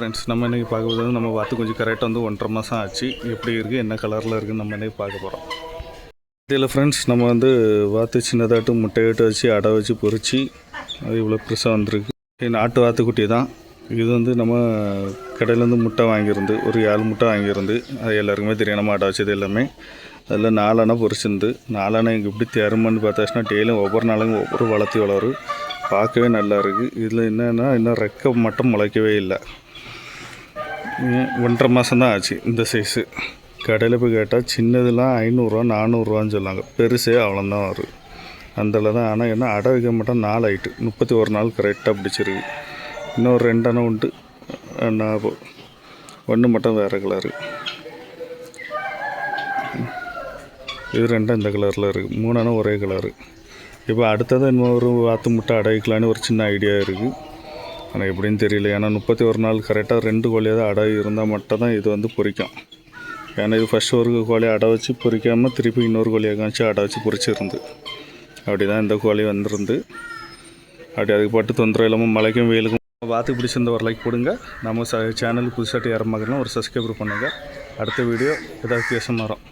Friends, நம்ம இன்றைக்கி பார்க்குறது நம்ம வாத்து கொஞ்சம் கரெக்டாக வந்து 1.5 மாதம் ஆச்சு. எப்படி இருக்குது, என்ன கலரில் இருக்குதுன்னு நம்ம இன்றைக்கி பார்க்க போகிறோம். இதில் ஃப்ரெண்ட்ஸ் நம்ம வந்து வாத்து சின்னதாட்டு முட்டையிட்டு வச்சு அடை வச்சு பொறிச்சு அது இவ்வளோ பெருசாக வந்திருக்கு. இது நாட்டு வாத்துக்குட்டி தான். இது வந்து நம்ம கடையிலேருந்து முட்டை வாங்கியிருந்து ஒரு 7 முட்டை வாங்கியிருந்து அது எல்லாருக்குமே தெரியும். நம்ம அடை வச்சது எல்லாமே அதில் 4 அணை பொறிச்சிருந்து 4 அணை இங்கே எப்படி தருமன்னு பார்த்தாச்சுன்னா டெய்லியும் ஒவ்வொரு நாளும் ஒவ்வொரு வளரும். பார்க்கவே நல்லா இருக்குது. இதில் என்னென்னா இன்னும் ரெக்கை மட்டும் முளைக்கவே இல்லை. 1.5 மாதம் தான் ஆச்சு. இந்த சைஸு கடையில் போய் கேட்டால் சின்னதுலாம் 500 400 சொல்லுவாங்க. பெருசே அவ்வளோதான் வரும் அதில் தான். ஆனால் என்ன அடை வைக்க மாட்டோம் 4 ஆகிட்டு 31 நாள் கரெக்டாக பிடிச்சிருக்கு. இன்னும் 2 அணை உண்டு. ஒன்று மட்டும் வேறு கலரு. இது 2 இந்த கலரில் இருக்குது. 3 அணை ஒரே கலரு. இப்போ அடுத்தது இன்னொரு வாத்து முட்டை அடை வைக்கலான்னு ஒரு சின்ன ஐடியா இருக்குது. ஆனால் எப்படின்னு தெரியல. ஏன்னா 31 நாள் கரெக்டாக 2 கோழியாக தான் அடை இருந்தால் மட்டும் தான் இது வந்து பொரிக்கும். ஏன்னா இது ஃபஸ்ட்டு ஒரு கோழியை அடை வச்சு பொரிக்காமல் திருப்பி இன்னொரு கோழியை காமிச்சு அடை வச்சு பொரிச்சிருந்து அப்படி தான் இந்த கோழி வந்துருந்து. அப்படி அதுக்கு பாட்டு தொந்தரவு இல்லாமல் மழைக்கும் வெயிலுக்கும் வாத்து பிடிச்சிருந்த ஒரு லைக் போடுங்க. நம்ம சேனலுக்கு புதுசாக யாரும் பார்க்கலாம் ஒரு சப்ஸ்கிரைபர் பண்ணுங்கள். அடுத்த வீடியோ ஏதாவது வித்தியாசமாக வரும்.